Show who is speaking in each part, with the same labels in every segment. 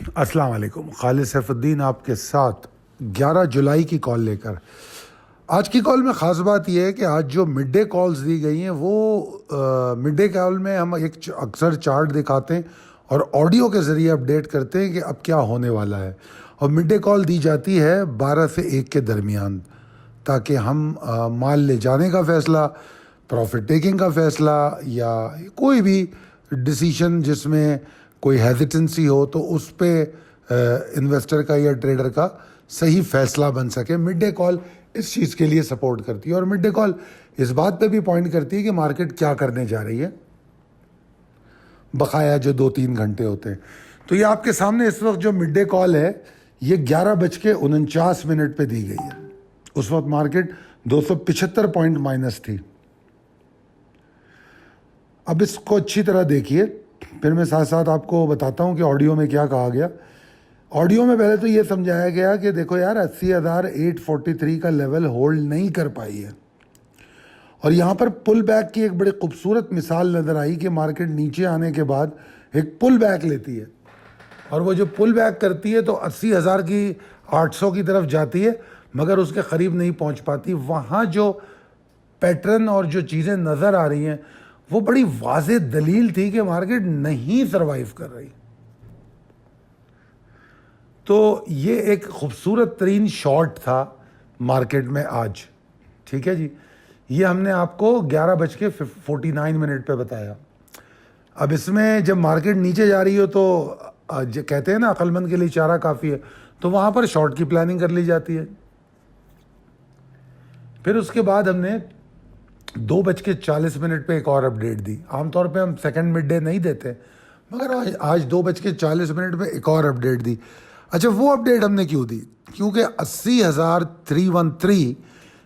Speaker 1: अस्सलाम वालेकुम। खालिद सैफुद्दीन आपके साथ 11 जुलाई की कॉल लेकर। आज की कॉल में ख़ास बात यह है कि आज जो मिड डे कॉल्स दी गई हैं वो मिड डे कॉल में हम एक अक्सर चार्ट दिखाते हैं और ऑडियो के ज़रिए अपडेट करते हैं कि अब क्या होने वाला है। और मिड डे कॉल दी जाती है 12 से 1 के दरमियान, ताकि हम माल ले जाने का फ़ैसला, प्रॉफिट टेकिंग का फ़ैसला या कोई भी डिसीशन जिसमें कोई हेजिटेंसी हो तो उस पे इन्वेस्टर का या ट्रेडर का सही फ़ैसला बन सके। मिड डे कॉल इस चीज़ के लिए सपोर्ट करती है और मिड डे कॉल इस बात पे भी पॉइंट करती है कि मार्केट क्या करने जा रही है बकाया जो 2-3 घंटे होते हैं। तो ये आपके सामने इस वक्त जो मिड डे कॉल है ये 11:49 पे दी गई है। उस वक्त मार्केट 275 पॉइंट माइनस थी। अब इसको अच्छी तरह देखिए, फिर मैं साथ साथ आपको बताता हूँ कि ऑडियो में क्या कहा गया। ऑडियो में पहले तो ये समझाया गया कि देखो यार 80,843 का लेवल होल्ड नहीं कर पाई है और यहाँ पर पुल बैक की एक बड़ी खूबसूरत मिसाल नज़र आई कि मार्केट नीचे आने के बाद एक पुल बैक लेती है और वो जो पुल बैक करती है तो 80,000 की 800 की तरफ जाती है मगर उसके करीब नहीं पहुँच पाती। वहाँ जो पैटर्न और जो चीज़ें नज़र आ रही हैं वो बड़ी वाज़ेह दलील थी कि मार्केट नहीं सरवाइव कर रही। तो ये एक खूबसूरत तरीन शॉट था मार्केट में आज, ठीक है जी। ये हमने आपको 11:49 पे बताया। अब इसमें जब मार्केट नीचे जा रही हो तो कहते हैं ना अक्लमंद के लिए इशारा काफ़ी है, तो वहाँ पर शॉर्ट की प्लानिंग कर ली जाती है। फिर उसके बाद हमने 2:40 पे एक और अपडेट दी। आमतौर पे हम सेकंड मिड डे नहीं देते मगर आज 2:40 पे एक और अपडेट दी। अच्छा, वो अपडेट हमने क्यों दी? क्योंकि 80,313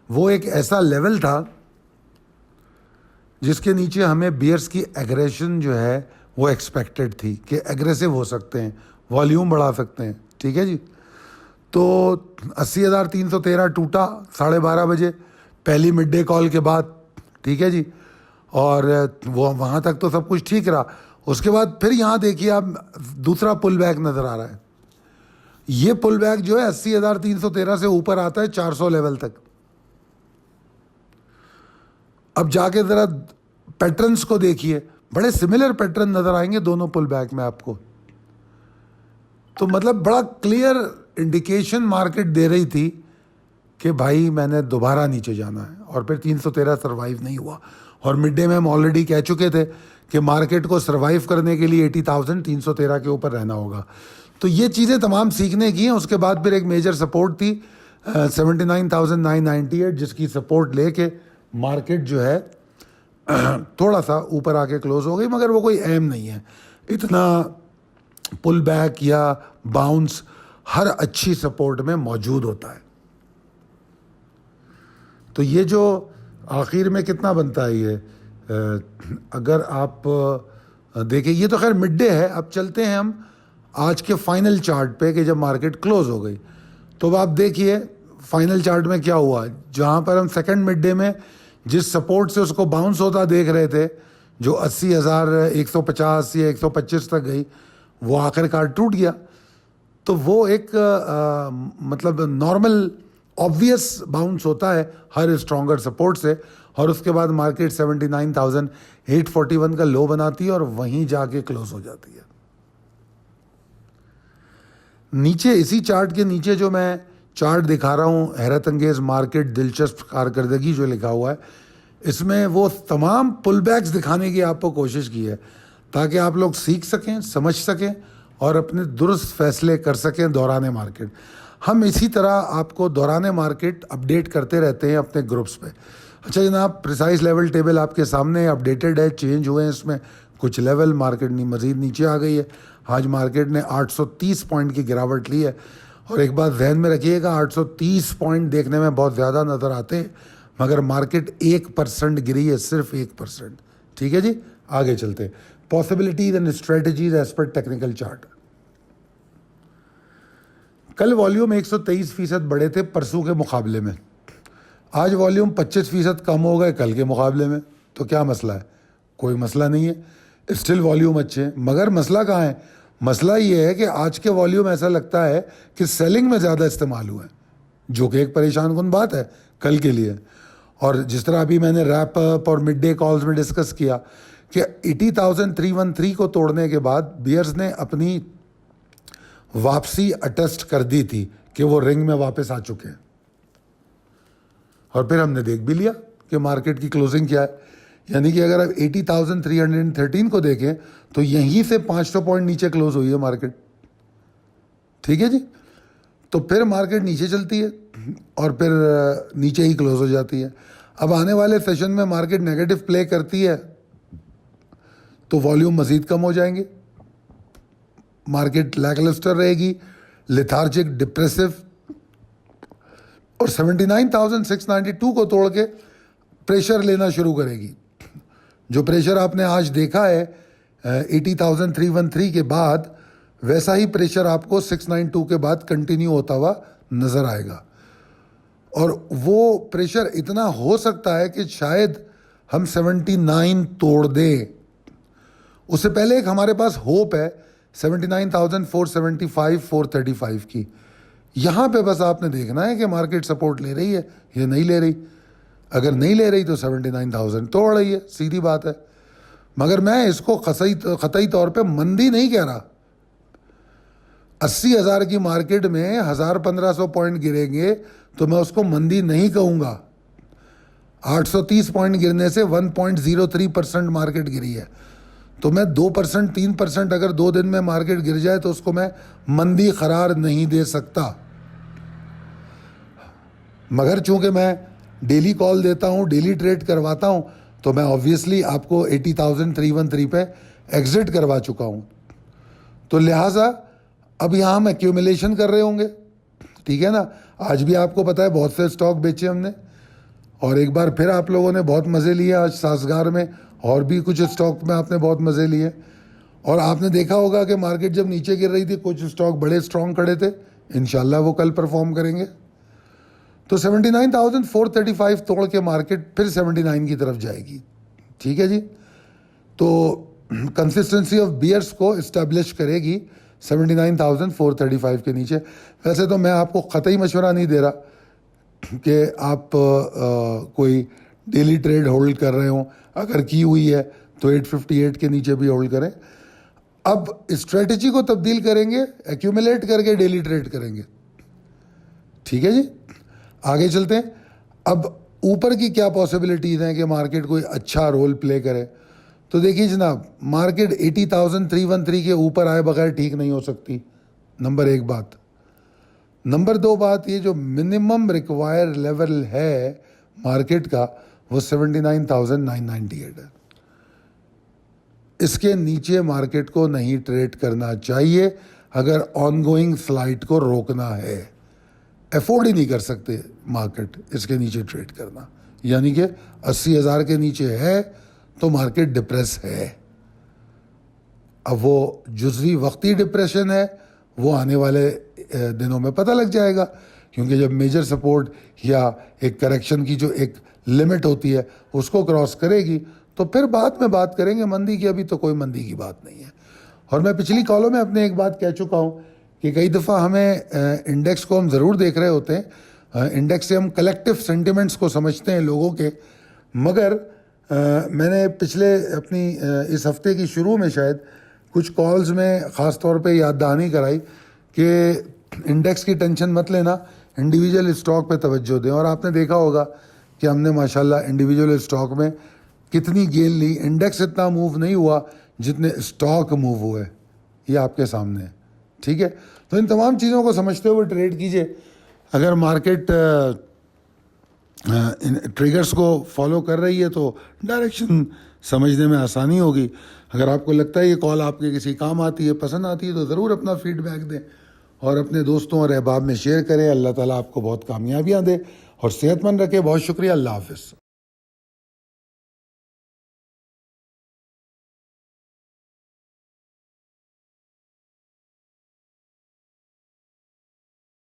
Speaker 1: वो एक ऐसा लेवल था जिसके नीचे हमें बियर्स की एग्रेशन जो है वो एक्सपेक्टेड थी कि एग्रेसिव हो सकते हैं, वॉल्यूम बढ़ा सकते हैं, ठीक है जी। तो 80,313 टूटा 12:30 बजे पहली मिड डे कॉल के बाद, ठीक है जी। और वो वहाँ तक तो सब कुछ ठीक रहा। उसके बाद फिर यहाँ देखिए आप दूसरा पुल बैक नज़र आ रहा है। ये पुल बैक जो है 80,313 से ऊपर आता है 400 लेवल तक। अब जाके ज़रा पैटर्न्स को देखिए, बड़े सिमिलर पैटर्न नज़र आएंगे दोनों पुल बैक में आपको। तो मतलब बड़ा क्लियर इंडिकेशन मार्केट दे रही थी कि भाई मैंने दोबारा नीचे जाना है। और फिर 313 सर्वाइव नहीं हुआ और मिड डे में हम ऑलरेडी कह चुके थे कि मार्केट को सर्वाइव करने के लिए 80,313 के ऊपर रहना होगा। तो ये चीज़ें तमाम सीखने की हैं। उसके बाद फिर एक मेजर सपोर्ट थी 79,998 जिसकी सपोर्ट लेके मार्केट जो है थोड़ा सा ऊपर आके क्लोज हो गई, मगर वो कोई अहम नहीं है। इतना पुल बैक या बाउंस हर अच्छी सपोर्ट में मौजूद होता है। तो ये जो आखिर में कितना बनता है ये, अगर आप देखें, ये तो खैर मिड डे है। अब चलते हैं हम आज के फाइनल चार्ट पे कि जब मार्केट क्लोज हो गई तो अब आप देखिए फाइनल चार्ट में क्या हुआ। जहाँ पर हम सेकंड मिड डे में जिस सपोर्ट से उसको बाउंस होता देख रहे थे जो 80,150 या 125 तक गई, वो आखिरकार टूट गया। तो वो एक मतलब नॉर्मल ऑब्वियस बाउंस होता है हर स्ट्रॉन्गर सपोर्ट से। और उसके बाद मार्केट 79,841 का लो बनाती है और वहीं जाके क्लोज हो जाती है। नीचे इसी चार्ट के नीचे जो मैं चार्ट दिखा रहा हूँ, हैरत अंगेज मार्केट दिलचस्प कारकर्दगी जो लिखा हुआ है, इसमें वो तमाम पुल बैक्स दिखाने की आपको कोशिश की है ताकि आप लोग सीख सकें, समझ सकें और अपने दुरुस्त फैसले कर सकें दौरान मार्केट। हम इसी तरह आपको दौरान मार्केट अपडेट करते रहते हैं अपने ग्रुप्स पे। अच्छा जनाब, प्रिसाइज लेवल टेबल आपके सामने अपडेटेड है, चेंज हुए हैं इसमें कुछ लेवल, मार्केट मज़ीद नीचे आ गई है। आज मार्केट ने 830 पॉइंट की गिरावट ली है और एक बात जहन में रखिएगा, 830 पॉइंट देखने में बहुत ज़्यादा नज़र आते हैं मगर मार्केट 1% गिरी है, सिर्फ 1%, ठीक है जी। आगे चलते, possibilities and strategies as per technical chart. कल वॉल्यूम 123% बढ़े थे परसों के मुकाबले में, आज वॉल्यूम 25% कम हो गए कल के मुकाबले में। तो क्या मसला है? कोई मसला नहीं है, स्टिल वॉल्यूम अच्छे हैं। मगर मसला कहाँ है? मसला ये है कि आज के वॉल्यूम ऐसा लगता है कि सेलिंग में ज़्यादा इस्तेमाल हुआ है, जो कि एक परेशान कुन बात है कल के लिए। और जिस तरह अभी मैंने रैप अप और मिड डे कॉल्स में डिस्कस किया कि 80,313 को तोड़ने के बाद बियर्स ने अपनी वापसी अटेस्ट कर दी थी कि वो रिंग में वापस आ चुके हैं, और फिर हमने देख भी लिया कि मार्केट की क्लोजिंग क्या है। यानी कि अगर आप 80,313 को देखें तो यहीं से 500 पॉइंट नीचे क्लोज हुई है मार्केट, ठीक है जी। तो फिर मार्केट नीचे चलती है और फिर नीचे ही क्लोज हो जाती है। अब आने वाले सेशन में मार्केट नेगेटिव प्ले करती है तो वॉल्यूम मजीद कम हो जाएंगे, मार्केट लैकलस्टर रहेगी, लेथार्जिक, डिप्रेसिव, और 79,692 को तोड़ के प्रेशर लेना शुरू करेगी। जो प्रेशर आपने आज देखा है 80,313 के बाद, वैसा ही प्रेशर आपको 692 के बाद कंटिन्यू होता हुआ नज़र आएगा। और वो प्रेशर इतना हो सकता है कि शायद हम 79 तोड़ दें। उससे पहले एक हमारे पास होप है 79,475, 435 की। यहाँ पे बस आपने देखना है कि मार्केट सपोर्ट ले रही है या नहीं ले रही। अगर नहीं ले रही तो 79,000 तोड़ रही है, सीधी बात है। मगर मैं इसको ख़तई तौर पे मंदी नहीं कह रहा। 80,000 की मार्केट में 1,000-1,500 पॉइंट गिरेंगे तो मैं उसको मंदी नहीं कहूँगा। 830 पॉइंट गिरने से 1.03% मार्केट गिरी है, तो मैं 2%, 3% अगर 2 दिन में मार्केट गिर जाए तो उसको मैं मंदी करार नहीं दे सकता। मगर चूंकि मैं डेली कॉल देता हूँ, डेली ट्रेड करवाता हूँ, तो मैं ऑब्वियसली आपको 80,313 पे एग्जिट करवा चुका हूँ। तो लिहाजा अब यहाँ हम एक्यूमुलेशन कर रहे होंगे, ठीक है ना। आज भी आपको पता है बहुत से स्टॉक बेचे हमने, और एक बार फिर आप लोगों ने बहुत मज़े लिए आज सासगार में, और भी कुछ स्टॉक में आपने बहुत मज़े लिए। और आपने देखा होगा कि मार्केट जब नीचे गिर रही थी कुछ स्टॉक बड़े स्ट्रॉन्ग खड़े थे, इंशाल्लाह वो कल परफॉर्म करेंगे। तो 79,435 तोड़ के मार्केट फिर 79 की तरफ जाएगी, ठीक है जी। तो कंसिस्टेंसी ऑफ बियर्स को इस्टेब्लिश करेगी 79,435 के नीचे। वैसे तो मैं आपको क़तई मशवरा नहीं दे रहा कि आप कोई डेली ट्रेड होल्ड कर रहे हो, अगर की हुई है तो 858 के नीचे भी होल्ड करें। अब स्ट्रेटजी को तब्दील करेंगे, एक्यूमुलेट करके डेली ट्रेड करेंगे, ठीक है जी। आगे चलते हैं। अब ऊपर की क्या पॉसिबिलिटीज़ हैं कि मार्केट कोई अच्छा रोल प्ले करे। तो देखिए जनाब, मार्केट 80,313 के ऊपर आए बगैर ठीक नहीं हो सकती, नंबर 1 बात। नंबर 2 बात, ये जो मिनिमम रिक्वायर लेवल है मार्केट का वो 79,998 है। इसके नीचे मार्केट को नहीं ट्रेड करना चाहिए अगर ऑनगोइंग फ्लाइट को रोकना है। अफोर्ड ही नहीं कर सकते मार्केट इसके नीचे ट्रेड करना। यानी कि 80,000 के नीचे है तो मार्केट डिप्रेस है। अब वो जुज़वी वक्ती डिप्रेशन है, वो आने वाले दिनों में पता लग जाएगा, क्योंकि जब मेजर सपोर्ट या एक करेक्शन की जो एक लिमिट होती है उसको क्रॉस करेगी तो फिर बाद में बात करेंगे मंदी की। अभी तो कोई मंदी की बात नहीं है। और मैं पिछली कॉलों में अपने एक बात कह चुका हूँ कि कई दफ़ा हमें इंडेक्स को हम ज़रूर देख रहे होते हैं, इंडेक्स से हम कलेक्टिव सेंटिमेंट्स को समझते हैं लोगों के। मगर मैंने पिछले अपनी इस हफ्ते की शुरू में शायद कुछ कॉल्स में ख़ास तौर पे याद दहानी कराई कि इंडेक्स की टेंशन मत लेना, इंडिविजुअल स्टॉक पे तवज्जो दें। और आपने देखा होगा कि हमने माशाल्लाह इंडिविजुअल स्टॉक में कितनी गेन ली। इंडेक्स इतना मूव नहीं हुआ जितने स्टॉक मूव हुए, ये आपके सामने है, ठीक है। तो इन तमाम चीज़ों को समझते हुए ट्रेड कीजिए। अगर मार्केट ट्रिगर्स को फॉलो कर रही है तो डायरेक्शन समझने में आसानी होगी। अगर आपको लगता है ये कॉल आपके किसी काम आती है, पसंद आती है, तो ज़रूर अपना फीडबैक दें और अपने दोस्तों और अहबाब में शेयर करें। अल्लाह ताला आपको बहुत कामयाबियाँ दे और सेहतमंद रखे। बहुत शुक्रिया। अल्लाह हाफ़िज़।